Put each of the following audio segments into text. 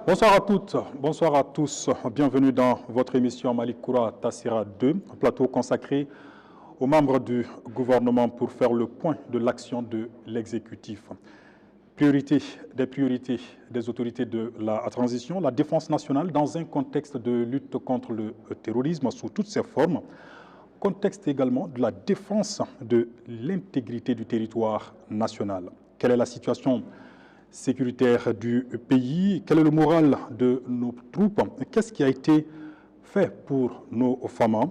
Bonsoir à toutes, bonsoir à tous. Bienvenue dans votre émission Malikoura Tassira 2, un plateau consacré aux membres du gouvernement pour faire le point de l'action de l'exécutif. Priorité des autorités de la transition, la défense nationale dans un contexte de lutte contre le terrorisme sous toutes ses formes, contexte également de la défense de l'intégrité du territoire national. Quelle est la situation sécuritaire du pays? Quel est le moral de nos troupes? Qu'est-ce qui a été fait pour nos femmes?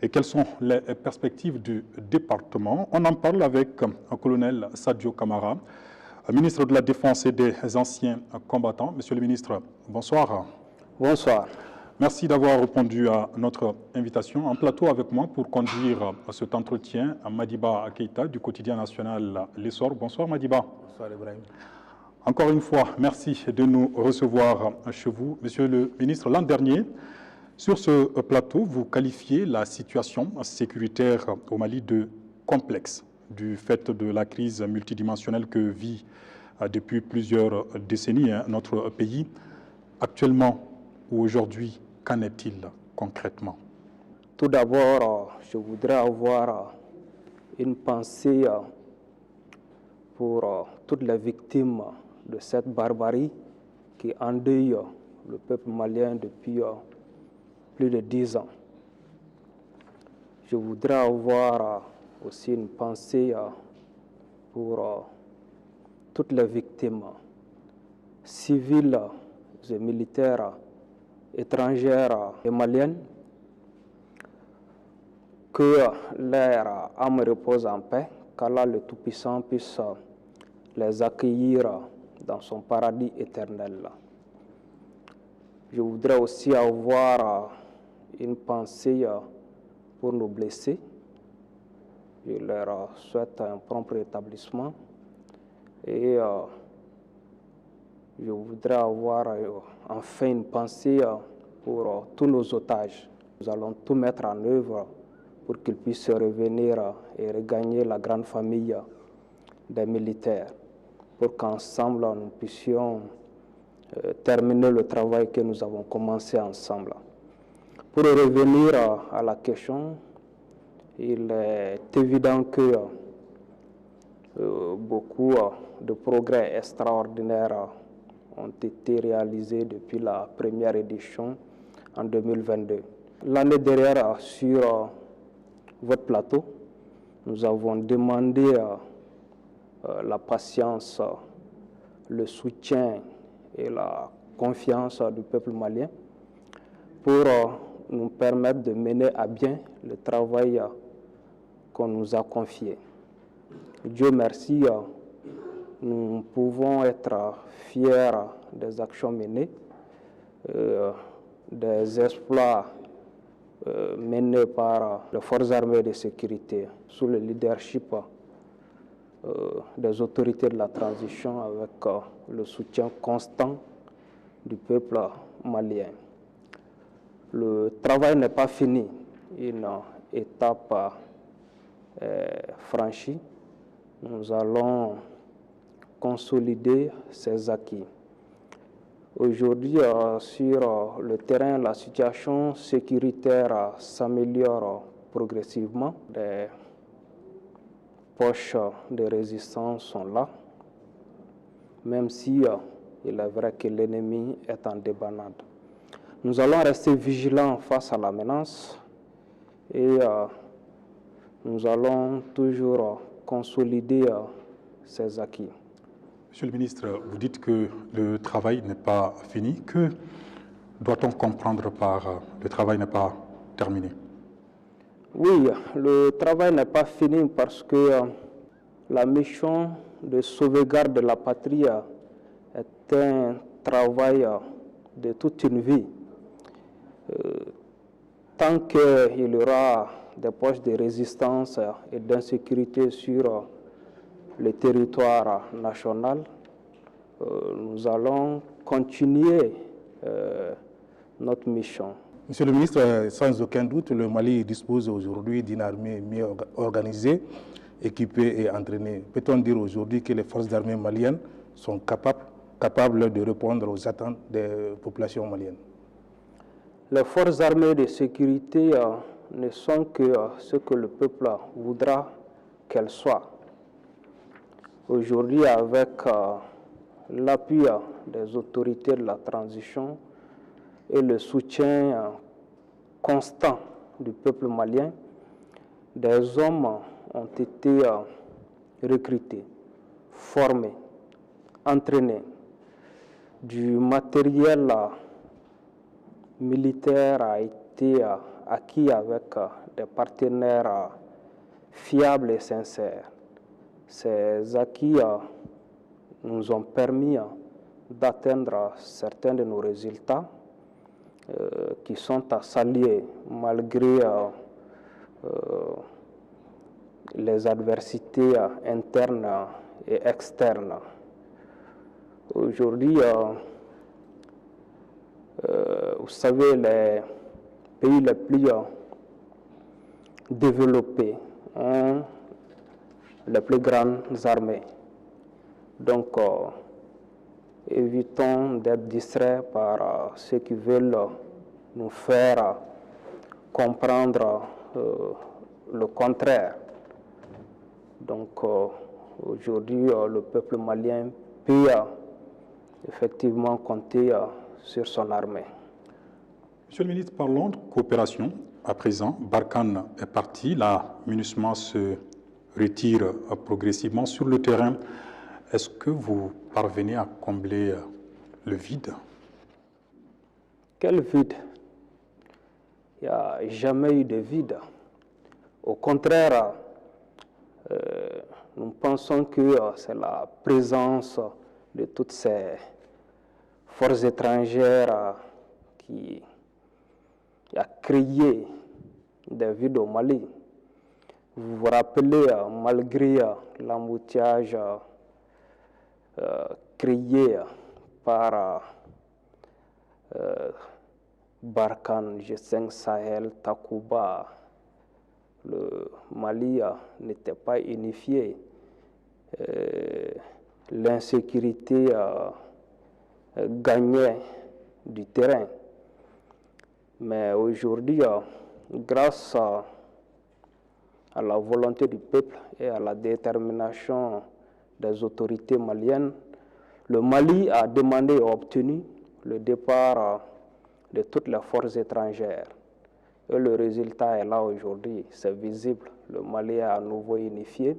Et quelles sont les perspectives du département? On en parle avec un colonel Sadio Kamara, ministre de la Défense et des anciens combattants. Monsieur le ministre, bonsoir. Bonsoir. Merci d'avoir répondu à notre invitation. En plateau avec moi pour conduire cet entretien, Madiba Keïta du quotidien national L'Essor. Bonsoir Madiba. Bonsoir Ibrahim. Encore une fois, merci de nous recevoir chez vous. Monsieur le ministre, l'an dernier, sur ce plateau, vous qualifiez la situation sécuritaire au Mali de complexe du fait de la crise multidimensionnelle que vit depuis plusieurs décennies notre pays. Actuellement ou aujourd'hui, qu'en est-il concrètement? Tout d'abord, je voudrais avoir une pensée pour toutes les victimes de cette barbarie qui endeuille le peuple malien depuis plus de 10 ans. Je voudrais avoir aussi une pensée pour toutes les victimes civiles et militaires étrangères et maliennes. Que leur âme repose en paix, qu'Allah le Tout-Puissant puisse les accueillir dans son paradis éternel. Je voudrais aussi avoir une pensée pour nos blessés. Je leur souhaite un prompt rétablissement et je voudrais avoir enfin une pensée pour tous nos otages. Nous allons tout mettre en œuvre pour qu'ils puissent revenir et regagner la grande famille des militaires, pour qu'ensemble nous puissions terminer le travail que nous avons commencé ensemble. Pour revenir à la question, il est évident que beaucoup de progrès extraordinaires ont été réalisés depuis la première édition en 2022. L'année dernière, sur votre plateau, nous avons demandé la patience, le soutien et la confiance du peuple malien pour nous permettre de mener à bien le travail qu'on nous a confié. Dieu merci, nous pouvons être fiers des actions menées, des exploits menés par les forces armées de sécurité sous le leadership des autorités de la transition avec le soutien constant du peuple malien. Le travail n'est pas fini, une étape est franchie. Nous allons consolider ces acquis. Aujourd'hui, sur le terrain, la situation sécuritaire s'améliore progressivement. Des poches de résistance sont là, même si il est vrai que l'ennemi est en débandade. Nous allons rester vigilants face à la menace et nous allons toujours consolider ces acquis. Monsieur le ministre, vous dites que le travail n'est pas fini. Que doit-on comprendre par le travail n'est pas terminé? Oui, le travail n'est pas fini parce que la mission de sauvegarde de la patrie est un travail de toute une vie. Tant qu'il y aura des poches de résistance et d'insécurité sur le territoire national, nous allons continuer notre mission. Monsieur le ministre, sans aucun doute, le Mali dispose aujourd'hui d'une armée mieux organisée, équipée et entraînée. Peut-on dire aujourd'hui que les forces armées maliennes sont capables capable de répondre aux attentes des populations maliennes? Les forces armées de sécurité ne sont que ce que le peuple voudra qu'elles soient. Aujourd'hui, avec l'appui des autorités de la transition et le soutien constant du peuple malien, des hommes ont été recrutés, formés, entraînés, du matériel militaire a été acquis avec des partenaires fiables et sincères. Ces acquis nous ont permis d'atteindre certains de nos résultats qui sont à saluer malgré les adversités internes et externes. Aujourd'hui, vous savez, les pays les plus développés ont les plus grandes armées. Donc, évitons d'être distraits par ceux qui veulent nous faire comprendre le contraire. Donc, aujourd'hui, le peuple malien peut effectivement compter sur son armée. Monsieur le ministre, parlons de coopération. À présent, Barkhane est parti, la MINUSMA se retire progressivement sur le terrain. Est-ce que vous parvenez à combler le vide? Quel vide? Il n'y a jamais eu de vide. Au contraire, nous pensons que c'est la présence de toutes ces forces étrangères qui a créé des vides au Mali. Vous vous rappelez, malgré l'embouteillage créé par Barkhane, G5 Sahel, Takuba, le Mali n'était pas unifié. L'insécurité gagnait du terrain. Mais aujourd'hui, grâce à la volonté du peuple et à la détermination des autorités maliennes, le Mali a demandé et obtenu le départ de toutes les forces étrangères. Et le résultat est là aujourd'hui, c'est visible. Le Mali est à nouveau unifié.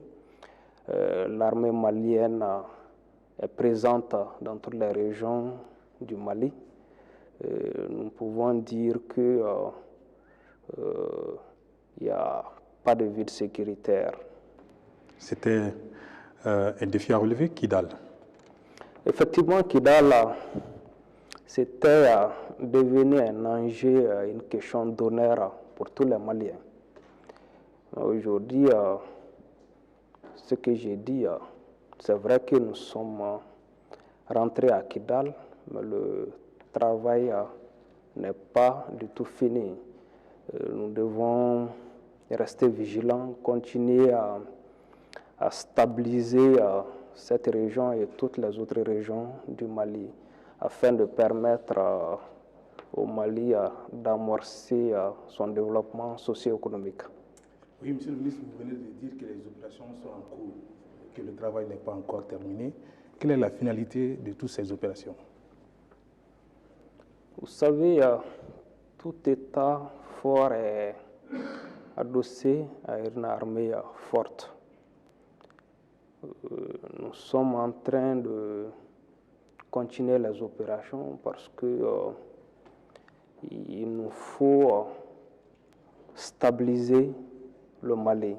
L'armée malienne est présente dans toutes les régions du Mali. Nous pouvons dire qu'il n'y a pas de vide sécuritaire. C'était un défi à relever, Kidal. Effectivement, Kidal, c'était devenu un enjeu, une question d'honneur pour tous les Maliens. Aujourd'hui, ce que j'ai dit, c'est vrai que nous sommes rentrés à Kidal, mais le travail n'est pas du tout fini. Nous devons rester vigilants, continuer à stabiliser cette région et toutes les autres régions du Mali, afin de permettre au Mali d'amorcer son développement socio-économique. Oui, monsieur le ministre, vous venez de dire que les opérations sont en cours, que le travail n'est pas encore terminé. Quelle est la finalité de toutes ces opérations? Vous savez, tout État fort est adossé à une armée forte. Nous sommes en train de continuer les opérations parce que il nous faut stabiliser le Mali.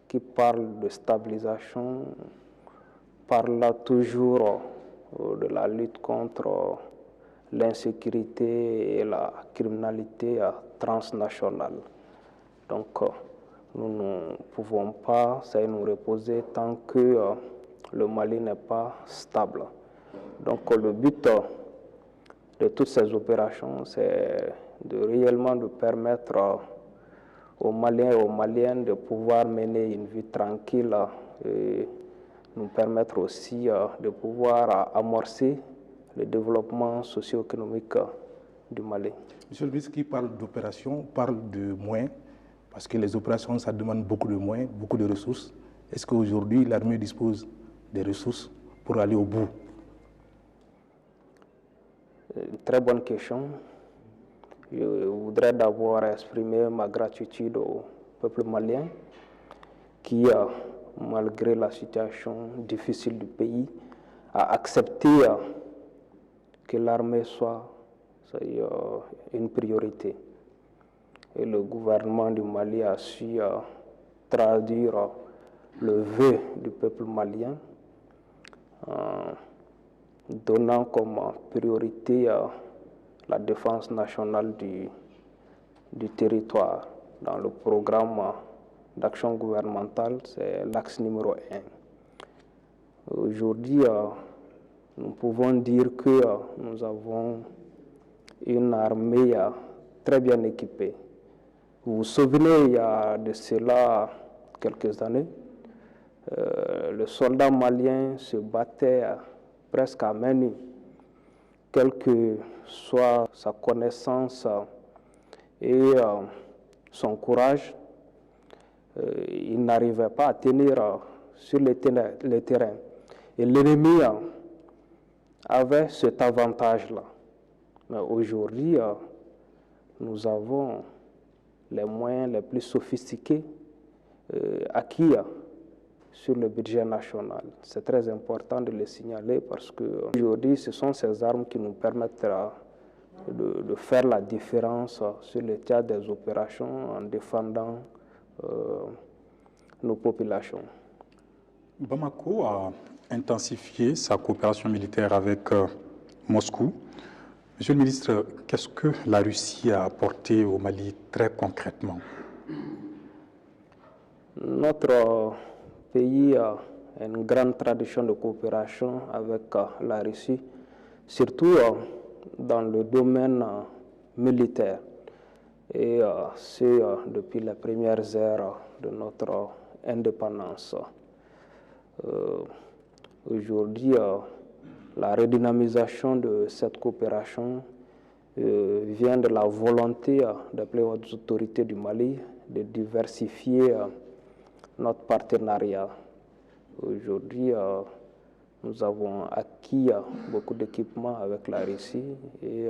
Qui parle de stabilisation parle toujours de la lutte contre l'insécurité et la criminalité transnationale. Donc, nous ne pouvons pas nous reposer tant que le Mali n'est pas stable. Donc, le but de toutes ces opérations, c'est réellement de permettre aux Maliens et aux Maliennes de pouvoir mener une vie tranquille et nous permettre aussi de pouvoir amorcer le développement socio-économique du Mali. Monsieur le ministre, qui parle d'opération parle de moyens, parce que les opérations, ça demande beaucoup de moyens, beaucoup de ressources. Est-ce qu'aujourd'hui, l'armée dispose des ressources pour aller au bout? Une très bonne question. Je voudrais d'abord exprimer ma gratitude au peuple malien qui, malgré la situation difficile du pays, a accepté que l'armée soit une priorité. Et le gouvernement du Mali a su traduire le vœu du peuple malien en donnant comme priorité la défense nationale du territoire. Dans le programme d'action gouvernementale, c'est l'axe numéro 1. Aujourd'hui, nous pouvons dire que nous avons une armée très bien équipée. Vous vous souvenez, il y a de cela quelques années, le soldat malien se battait presque à main nue. Quelle que soit sa connaissance et son courage, il n'arrivait pas à tenir sur le terrain. Et l'ennemi avait cet avantage-là. Mais aujourd'hui, nous avons les moyens les plus sophistiqués acquis sur le budget national. C'est très important de le signaler parce qu'aujourd'hui, ce sont ces armes qui nous permettent de faire la différence sur le théâtre des opérations en défendant nos populations. Bamako a intensifié sa coopération militaire avec Moscou. Monsieur le ministre, qu'est-ce que la Russie a apporté au Mali très concrètement? Notre pays a une grande tradition de coopération avec la Russie, surtout dans le domaine militaire. Et c'est depuis les premières heures de notre indépendance. Aujourd'hui, la redynamisation de cette coopération vient de la volonté des plus hautes autorités du Mali de diversifier notre partenariat. Aujourd'hui, nous avons acquis beaucoup d'équipements avec la Russie et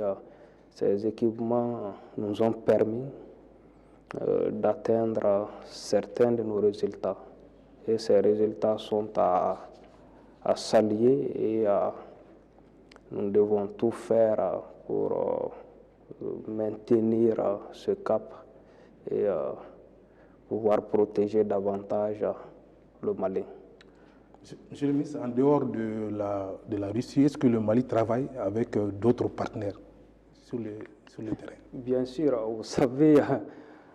ces équipements nous ont permis d'atteindre certains de nos résultats. Et ces résultats sont à saluer et nous devons tout faire pour maintenir ce cap et pouvoir protéger davantage le Mali. Monsieur le ministre, en dehors de la Russie, est-ce que le Mali travaille avec d'autres partenaires sur le terrain? Bien sûr, vous savez,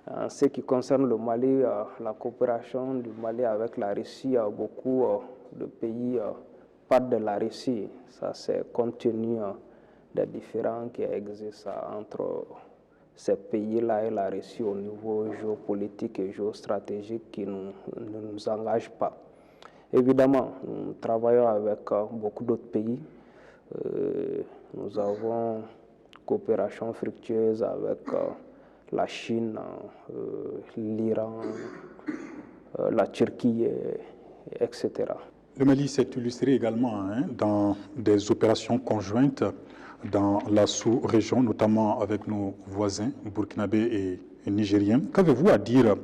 en ce qui concerne le Mali, la coopération du Mali avec la Russie, beaucoup de pays partent de la Russie. Ça, c'est compte tenu des différends qui existent entre ces pays-là et la Russie au niveau géopolitique et géostratégique qui ne nous engage pas. Évidemment, nous travaillons avec beaucoup d'autres pays. Nous avons une coopération fructueuse avec la Chine, l'Iran, la Turquie, etc. Le Mali s'est illustré également dans des opérations conjointes dans la sous-région, notamment avec nos voisins burkinabés et nigériens. Qu'avez-vous à dire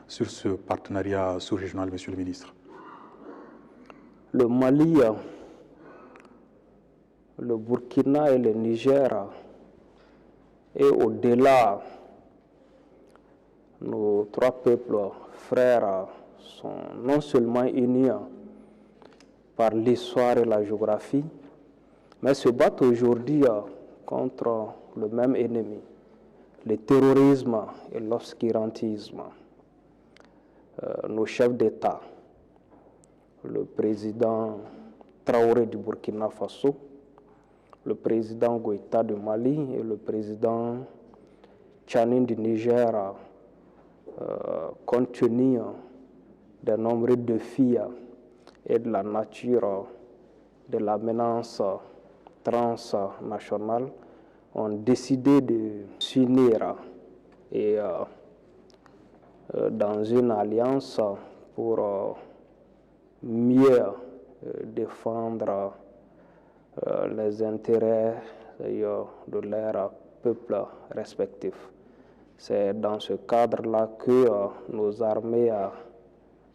sur ce partenariat sous-régional, monsieur le ministre? Le Mali, le Burkina et le Niger, et au-delà, nos trois peuples frères sont non seulement unis par l'histoire et la géographie, mais se battent aujourd'hui contre le même ennemi, le terrorisme et l'obscurantisme. Nos chefs d'État, le président Traoré du Burkina Faso, le président Goïta du Mali et le président Tchanin du Niger, compte tenu des nombreux défis et de la nature de la menace transnationales ont décidé de s'unir et dans une alliance pour mieux défendre les intérêts de leurs peuples respectifs. C'est dans ce cadre-là que nos armées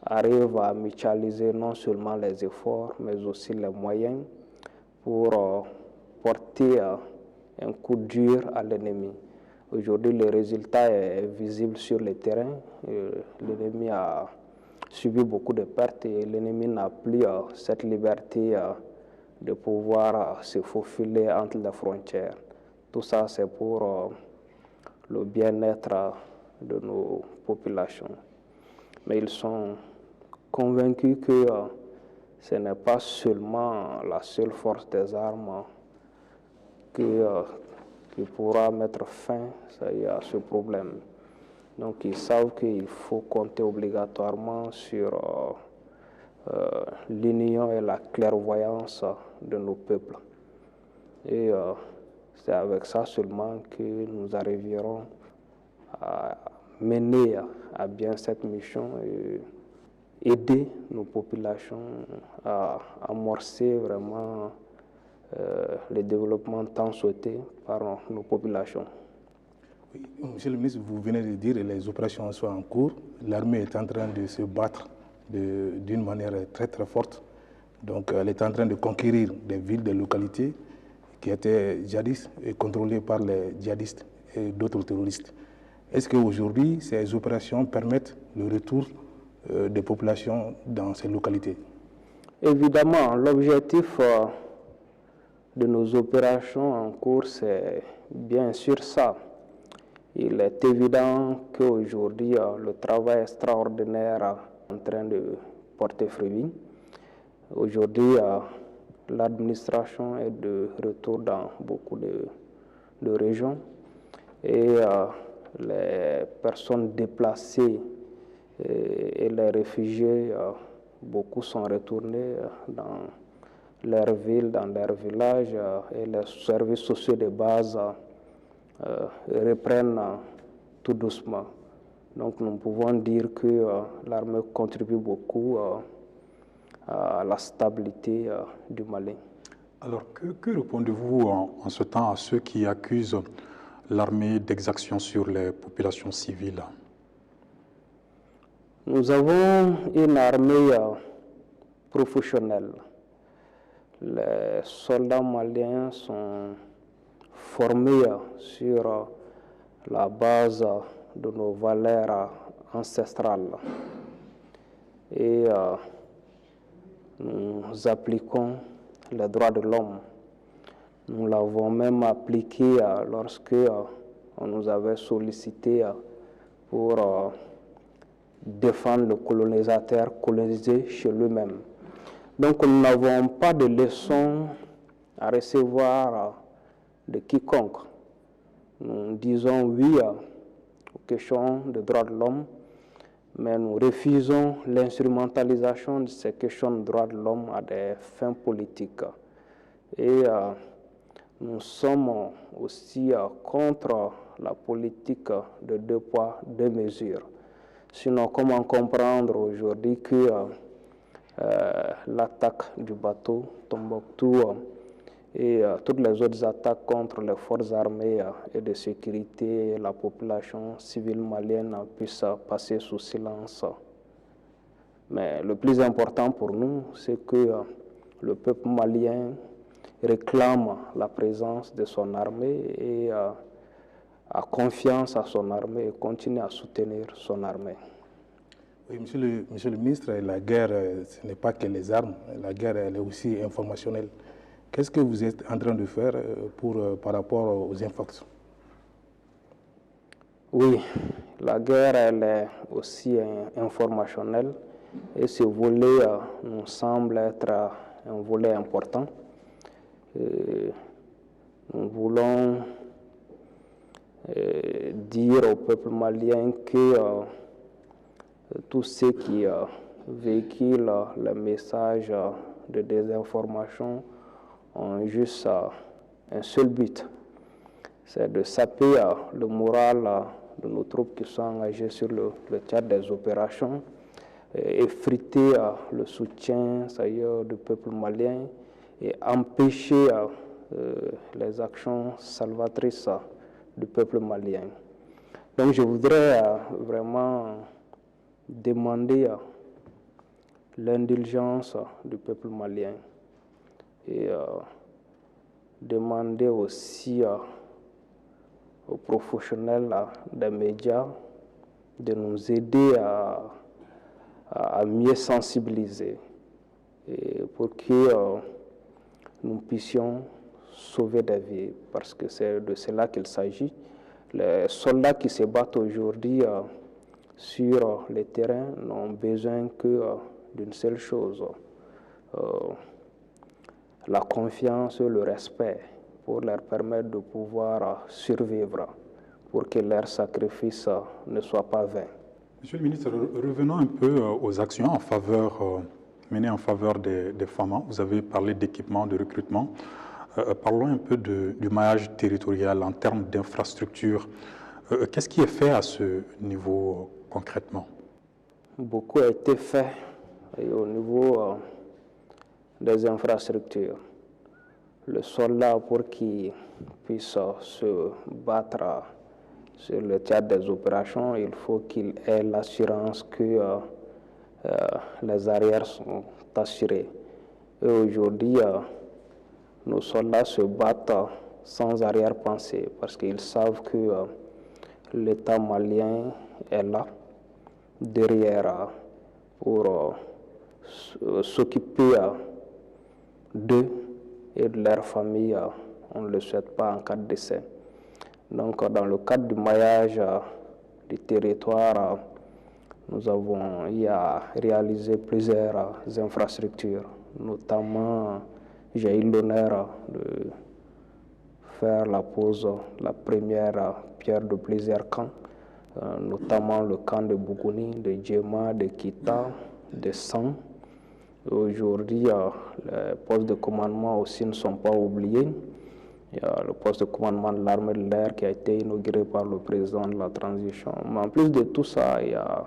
arrivent à mutualiser non seulement les efforts, mais aussi les moyens pour porter un coup dur à l'ennemi. Aujourd'hui, le résultat est visible sur le terrain. L'ennemi a subi beaucoup de pertes et l'ennemi n'a plus cette liberté de pouvoir se faufiler entre les frontières. Tout ça, c'est pour le bien-être de nos populations. Mais ils sont convaincus que ce n'est pas seulement la seule force des armes qui pourra mettre fin à ce problème. Donc ils savent qu'il faut compter obligatoirement sur l'union et la clairvoyance de nos peuples. Et c'est avec ça seulement que nous arriverons à mener à bien cette mission et aider nos populations à amorcer vraiment le développement tant souhaité par nos populations. Oui, Monsieur le ministre, vous venez de dire que les opérations sont en cours. L'armée est en train de se battre d'une manière très très forte. Donc elle est en train de conquérir des villes, des localités qui étaient jadis contrôlées par les djihadistes et d'autres terroristes. Est-ce qu'aujourd'hui, ces opérations permettent le retour des populations dans ces localités? Évidemment, l'objectif de nos opérations en cours, c'est bien sûr ça. Il est évident qu'aujourd'hui, le travail extraordinaire est en train de porter fruit. Aujourd'hui, l'administration est de retour dans beaucoup de régions et les personnes déplacées et les réfugiés, beaucoup sont retournés dans leurs villes, dans leurs villages et les services sociaux de base reprennent tout doucement. Donc nous pouvons dire que l'armée contribue beaucoup à la stabilité du Mali. Alors que répondez-vous en ce temps à ceux qui accusent l'armée d'exactions sur les populations civiles? Nous avons une armée professionnelle. Les soldats maliens sont formés sur la base de nos valeurs ancestrales. Et nous appliquons les droits de l'homme. Nous l'avons même appliqué lorsque on nous avait sollicité pour défendre le colonisateur colonisé chez lui-même. Donc nous n'avons pas de leçons à recevoir de quiconque. Nous disons oui aux questions de droits de l'homme, mais nous refusons l'instrumentalisation de ces questions de droits de l'homme à des fins politiques. Et nous sommes aussi contre la politique de 2 poids, 2 mesures. Sinon, comment comprendre aujourd'hui que l'attaque du bateau Tombouctou et toutes les autres attaques contre les forces armées et de sécurité et la population civile malienne puissent passer sous silence. Mais le plus important pour nous, c'est que le peuple malien réclame la présence de son armée et a confiance à son armée et continue à soutenir son armée. Oui, monsieur le ministre, la guerre, ce n'est pas que les armes, la guerre elle est aussi informationnelle. Qu'est-ce que vous êtes en train de faire par rapport aux infractions? Oui, la guerre elle est aussi informationnelle et ce volet nous semble être un volet important. Nous voulons dire au peuple malien que tous ceux qui véhiculent le message de désinformation ont juste un seul but, c'est de saper le moral de nos troupes qui sont engagées sur le théâtre des opérations, effriter le soutien du peuple malien et empêcher les actions salvatrices du peuple malien. Donc je voudrais vraiment demander l'indulgence du peuple malien et demander aussi aux professionnels des médias de nous aider à mieux sensibiliser et pour que nous puissions sauver des vies, parce que c'est de cela qu'il s'agit. Les soldats qui se battent aujourd'hui sur les terrains n'ont besoin que d'une seule chose, la confiance et le respect pour leur permettre de pouvoir survivre, pour que leur sacrifice ne soit pas vain. Monsieur le ministre, revenons un peu aux actions menées en faveur des femmes. Vous avez parlé d'équipement, de recrutement. Parlons un peu du maillage territorial en termes d'infrastructures. Qu'est-ce qui est fait à ce niveau concrètement? Beaucoup a été fait au niveau des infrastructures. Le soldat, pour qu'il puisse se battre sur le théâtre des opérations, il faut qu'il ait l'assurance que les arrières sont assurés. Et aujourd'hui, nos soldats se battent sans arrière-pensée parce qu'ils savent que l'État malien est là, derrière, pour s'occuper d'eux et de leur famille. On ne le souhaite pas en cas de décès. Donc, dans le cadre du maillage du territoire, nous avons eu à réaliser plusieurs infrastructures, notamment j'ai eu l'honneur de faire la pose, la première pierre de plusieurs camps, notamment le camp de Bougouni, de Djema, de Kita, de San. Aujourd'hui, les postes de commandement aussi ne sont pas oubliés. Il y a le poste de commandement de l'armée de l'air qui a été inauguré par le président de la transition. Mais en plus de tout ça, il y a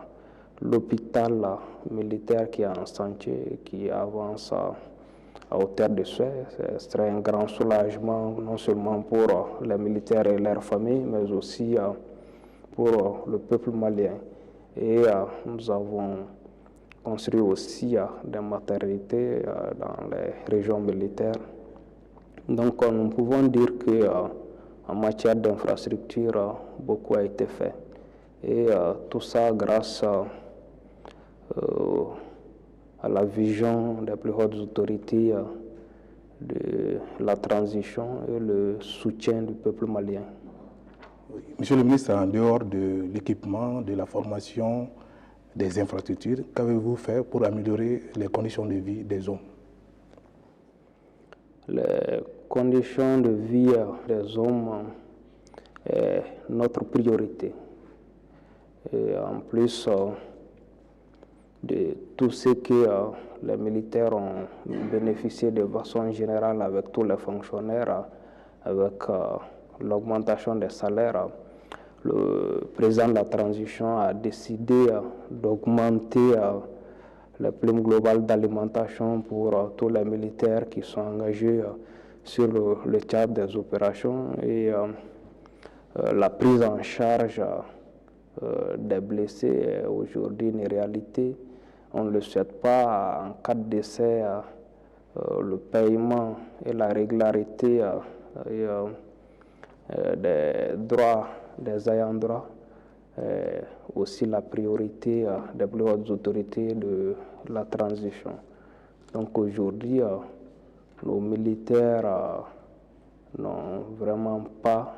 l'hôpital militaire qui est en chantier et qui avance à hauteur de souhait. Ce serait un grand soulagement, non seulement pour les militaires et leurs familles, mais aussi pour le peuple malien. Et nous avons construit aussi des maternités dans les régions militaires. Donc nous pouvons dire qu'en matière d'infrastructure, beaucoup a été fait. Et tout ça grâce à la vision des plus hautes autorités de la transition et le soutien du peuple malien. Monsieur le ministre, en dehors de l'équipement, de la formation, des infrastructures, qu'avez-vous fait pour améliorer les conditions de vie des hommes? Les conditions de vie des hommes est notre priorité. Et en plus de tout ce que les militaires ont bénéficié de façon générale avec tous les fonctionnaires, avec l'augmentation des salaires, le président de la transition a décidé d'augmenter la prime globale d'alimentation pour tous les militaires qui sont engagés sur le théâtre des opérations et la prise en charge des blessés est aujourd'hui une réalité. On ne le souhaite pas. En cas de décès, le paiement et la régularité des droits des ayants droit, aussi la priorité des plus hautes autorités de la transition. Donc aujourd'hui, nos militaires n'ont vraiment pas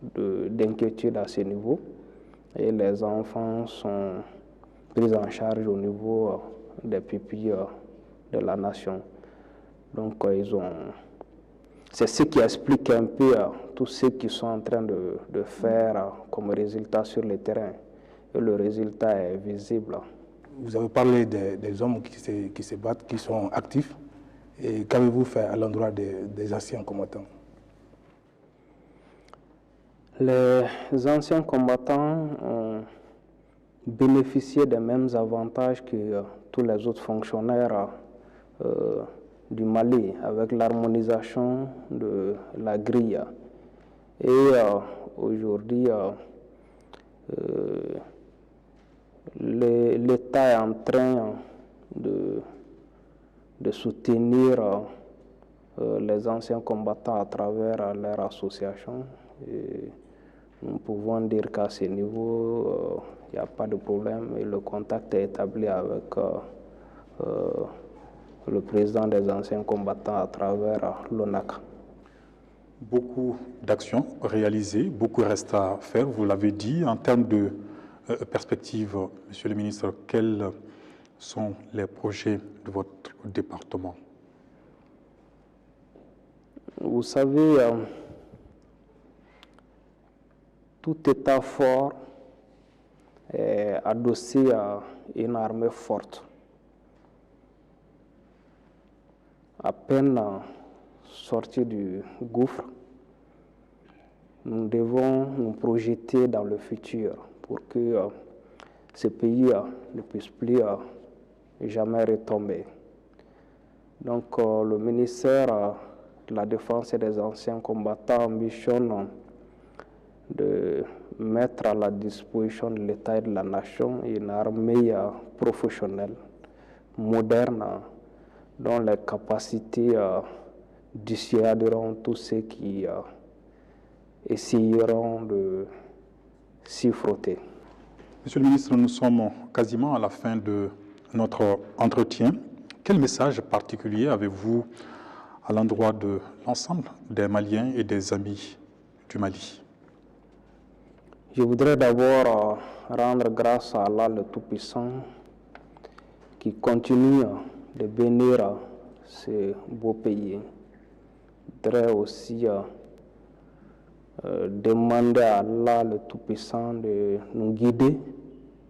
d'inquiétude à ce niveau et les enfants sont pris en charge au niveau des pupilles de la nation. Donc c'est ce qui explique un peu tout ce qu'ils sont en train de faire comme résultat sur le terrain. Et le résultat est visible. Vous avez parlé des hommes qui se battent, qui sont actifs. Et qu'avez-vous fait à l'endroit des anciens combattants? Les anciens combattants ont bénéficié des mêmes avantages que tous les autres fonctionnaires du Mali, avec l'harmonisation de la grille. Et aujourd'hui, l'État est en train de soutenir les anciens combattants à travers leur association. Et nous pouvons dire qu'à ce niveau, il n'y a pas de problème et le contact est établi avec le président des anciens combattants à travers l'ONAC. Beaucoup d'actions réalisées, beaucoup reste à faire, vous l'avez dit. En termes de perspective, Monsieur le ministre, quels sont les projets de votre département? Vous savez, tout État fort est adossé à une armée forte. À peine sortis du gouffre, nous devons nous projeter dans le futur pour que ce pays ne puisse plus jamais retomber. Donc le ministère de la Défense et des anciens combattants ambitionne de mettre à la disposition de l'État et de la nation une armée professionnelle, moderne, dont les capacités dissuaderont tous ceux qui essayeront de s'y frotter. Monsieur le ministre, nous sommes quasiment à la fin de notre entretien. Quel message particulier avez-vous à l'endroit de l'ensemble des Maliens et des amis du Mali? Je voudrais d'abord rendre grâce à Allah le Tout-Puissant qui continue de bénir ce beau pays. Je voudrais aussi demander à Allah le Tout-Puissant de nous guider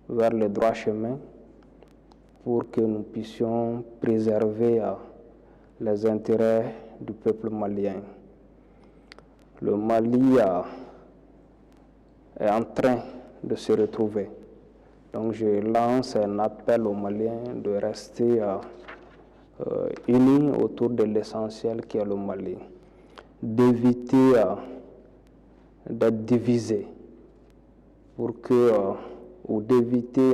vers le droit chemin pour que nous puissions préserver les intérêts du peuple malien. Le Mali est en train de se retrouver. Donc je lance un appel aux Maliens de rester unis autour de l'essentiel qui est le Mali, d'éviter d'être divisés pour que, ou d'éviter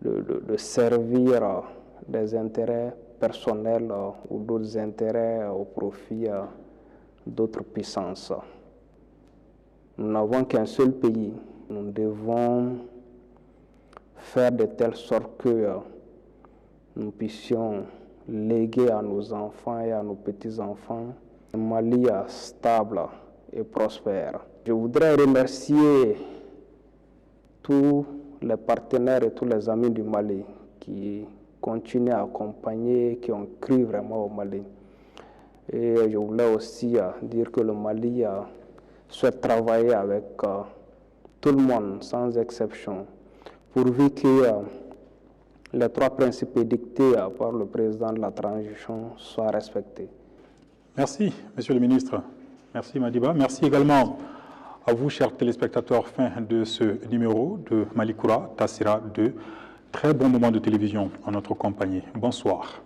de servir des intérêts personnels ou d'autres intérêts au profit d'autres puissances. Nous n'avons qu'un seul pays. Nous devons faire de telle sorte que nous puissions léguer à nos enfants et à nos petits-enfants un Mali stable et prospère. Je voudrais remercier tous les partenaires et tous les amis du Mali qui continuent à accompagner, qui ont cru vraiment au Mali. Et je voulais aussi dire que le Mali souhaite travailler avec tout le monde, sans exception, pourvu que les trois principes édictés par le président de la transition soient respectés. Merci, Monsieur le ministre. Merci, Madiba. Merci également à vous, chers téléspectateurs, fin de ce numéro de Malikoura Tassira 2. Très bon moment de télévision en notre compagnie. Bonsoir.